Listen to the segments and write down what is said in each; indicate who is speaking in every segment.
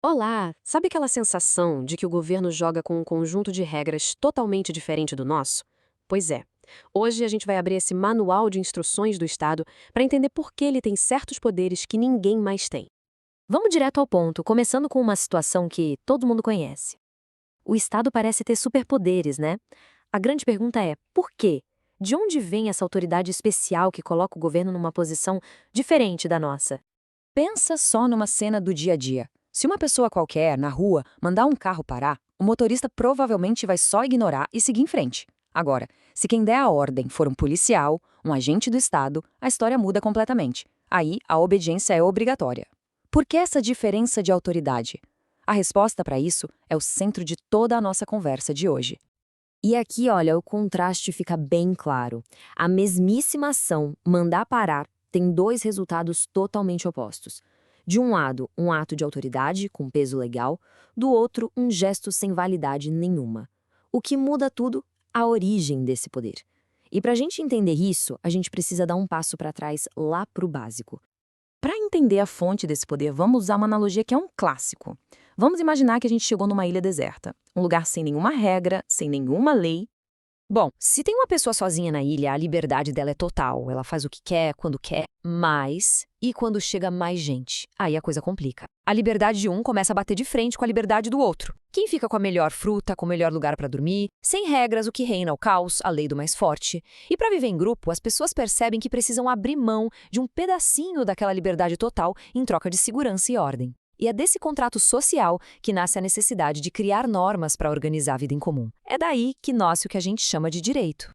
Speaker 1: Olá! Sabe aquela sensação de que o governo joga com um conjunto de regras totalmente diferente do nosso? Pois é. Hoje a gente vai abrir esse manual de instruções do Estado para entender por que ele tem certos poderes que ninguém mais tem.
Speaker 2: Vamos direto ao ponto, começando com uma situação que todo mundo conhece. O Estado parece ter superpoderes, né? A grande pergunta é, por quê? De onde vem essa autoridade especial que coloca o governo numa posição diferente da nossa?
Speaker 3: Pensa só numa cena do dia a dia. Se uma pessoa qualquer, na rua, mandar um carro parar, o motorista provavelmente vai só ignorar e seguir em frente. Agora, se quem der a ordem for um policial, um agente do Estado, a história muda completamente. Aí, a obediência é obrigatória. Por que essa diferença de autoridade? A resposta para isso é o centro de toda a nossa conversa de hoje.
Speaker 2: E aqui, olha, o contraste fica bem claro. A mesmíssima ação, mandar parar, tem dois resultados totalmente opostos. De um lado, um ato de autoridade, com peso legal, do outro, um gesto sem validade nenhuma. O que muda tudo? A origem desse poder. E para a gente entender isso, a gente precisa dar um passo para trás lá para o básico.
Speaker 3: Para entender a fonte desse poder, vamos usar uma analogia que é um clássico. Vamos imaginar que a gente chegou numa ilha deserta, um lugar sem nenhuma regra, sem nenhuma lei. Bom, se tem uma pessoa sozinha na ilha, a liberdade dela é total. Ela faz o que quer, quando quer, mas... E quando chega mais gente? Aí a coisa complica. A liberdade de um começa a bater de frente com a liberdade do outro. Quem fica com a melhor fruta, com o melhor lugar para dormir? Sem regras, o que reina é o caos, a lei do mais forte. E para viver em grupo, as pessoas percebem que precisam abrir mão de um pedacinho daquela liberdade total em troca de segurança e ordem. E é desse contrato social que nasce a necessidade de criar normas para organizar a vida em comum. É daí que nasce o que a gente chama de direito.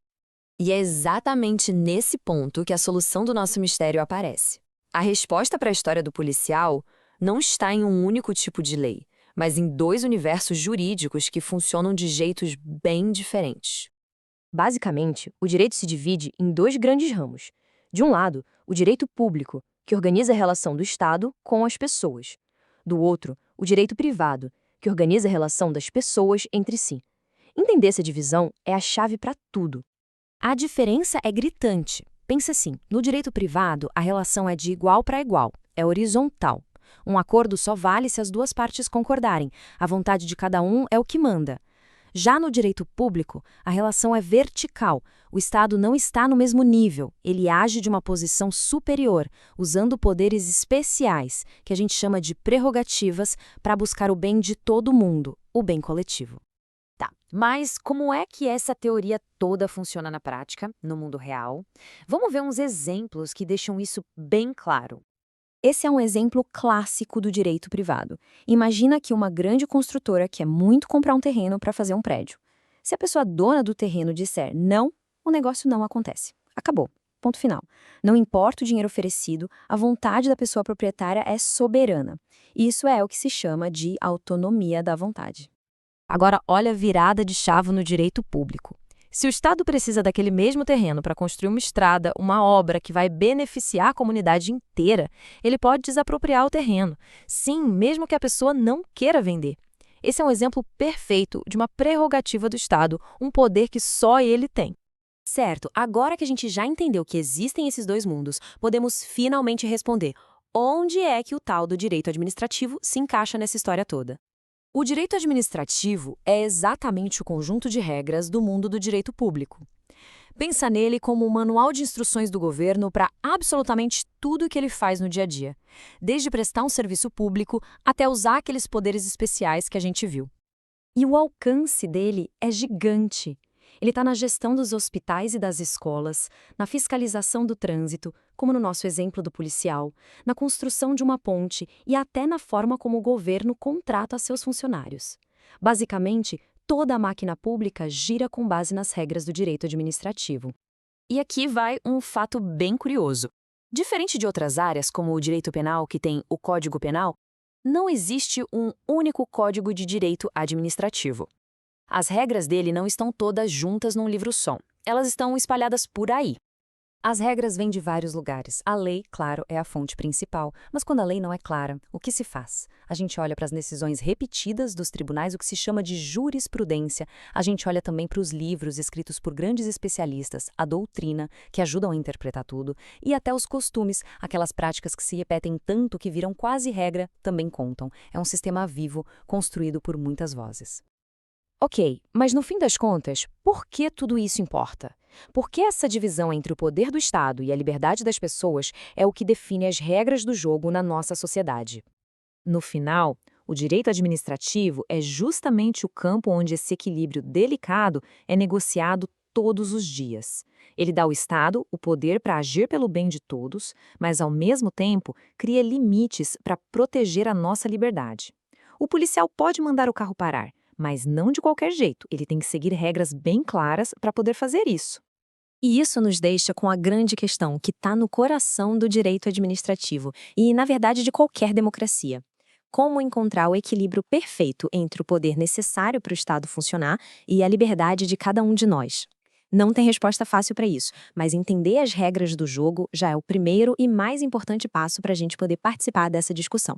Speaker 2: E é exatamente nesse ponto que a solução do nosso mistério aparece. A resposta para a história do policial não está em um único tipo de lei, mas em dois universos jurídicos que funcionam de jeitos bem diferentes. Basicamente, o direito se divide em dois grandes ramos. De um lado, o direito público, que organiza a relação do Estado com as pessoas. Do outro, o direito privado, que organiza a relação das pessoas entre si. Entender essa divisão é a chave para tudo. A diferença é gritante. Pensa assim, no direito privado, a relação é de igual para igual, é horizontal. Um acordo só vale se as duas partes concordarem. A vontade de cada um é o que manda. Já no direito público, a relação é vertical. O Estado não está no mesmo nível. Ele age de uma posição superior, usando poderes especiais, que a gente chama de prerrogativas, para buscar o bem de todo mundo, o bem coletivo.
Speaker 4: Tá, mas como é que essa teoria toda funciona na prática, no mundo real? Vamos ver uns exemplos que deixam isso bem claro.
Speaker 2: Esse é um exemplo clássico do direito privado. Imagina que uma grande construtora quer muito comprar um terreno para fazer um prédio. Se a pessoa dona do terreno disser não, o negócio não acontece. Acabou. Ponto final. Não importa o dinheiro oferecido, a vontade da pessoa proprietária é soberana. Isso é o que se chama de autonomia da vontade.
Speaker 3: Agora, olha a virada de chave no direito público. Se o Estado precisa daquele mesmo terreno para construir uma estrada, uma obra que vai beneficiar a comunidade inteira, ele pode desapropriar o terreno. Sim, mesmo que a pessoa não queira vender. Esse é um exemplo perfeito de uma prerrogativa do Estado, um poder que só ele tem.
Speaker 2: Certo, agora que a gente já entendeu que existem esses dois mundos, podemos finalmente responder: onde é que o tal do direito administrativo se encaixa nessa história toda?
Speaker 3: O direito administrativo é exatamente o conjunto de regras do mundo do direito público. Pensa nele como um manual de instruções do governo para absolutamente tudo que ele faz no dia a dia, desde prestar um serviço público até usar aqueles poderes especiais que a gente viu.
Speaker 2: E o alcance dele é gigante. Ele está na gestão dos hospitais e das escolas, na fiscalização do trânsito, como no nosso exemplo do policial, na construção de uma ponte e até na forma como o governo contrata seus funcionários. Basicamente, toda a máquina pública gira com base nas regras do direito administrativo.
Speaker 3: E aqui vai um fato bem curioso. Diferente de outras áreas, como o direito penal, que tem o Código Penal, não existe um único código de direito administrativo. As regras dele não estão todas juntas num livro só. Elas estão espalhadas por aí.
Speaker 2: As regras vêm de vários lugares. A lei, claro, é a fonte principal. Mas quando a lei não é clara, o que se faz? A gente olha para as decisões repetidas dos tribunais, o que se chama de jurisprudência. A gente olha também para os livros escritos por grandes especialistas, a doutrina, que ajudam a interpretar tudo, e até os costumes, aquelas práticas que se repetem tanto que viram quase regra, também contam. É um sistema vivo, construído por muitas vozes.
Speaker 3: Ok, mas no fim das contas, por que tudo isso importa? Por que essa divisão entre o poder do Estado e a liberdade das pessoas é o que define as regras do jogo na nossa sociedade? No final, o direito administrativo é justamente o campo onde esse equilíbrio delicado é negociado todos os dias. Ele dá ao Estado o poder para agir pelo bem de todos, mas, ao mesmo tempo, cria limites para proteger a nossa liberdade. O policial pode mandar o carro parar, mas não de qualquer jeito, ele tem que seguir regras bem claras para poder fazer isso.
Speaker 1: E isso nos deixa com a grande questão que está no coração do direito administrativo e, na verdade, de qualquer democracia. Como encontrar o equilíbrio perfeito entre o poder necessário para o Estado funcionar e a liberdade de cada um de nós? Não tem resposta fácil para isso, mas entender as regras do jogo já é o primeiro e mais importante passo para a gente poder participar dessa discussão.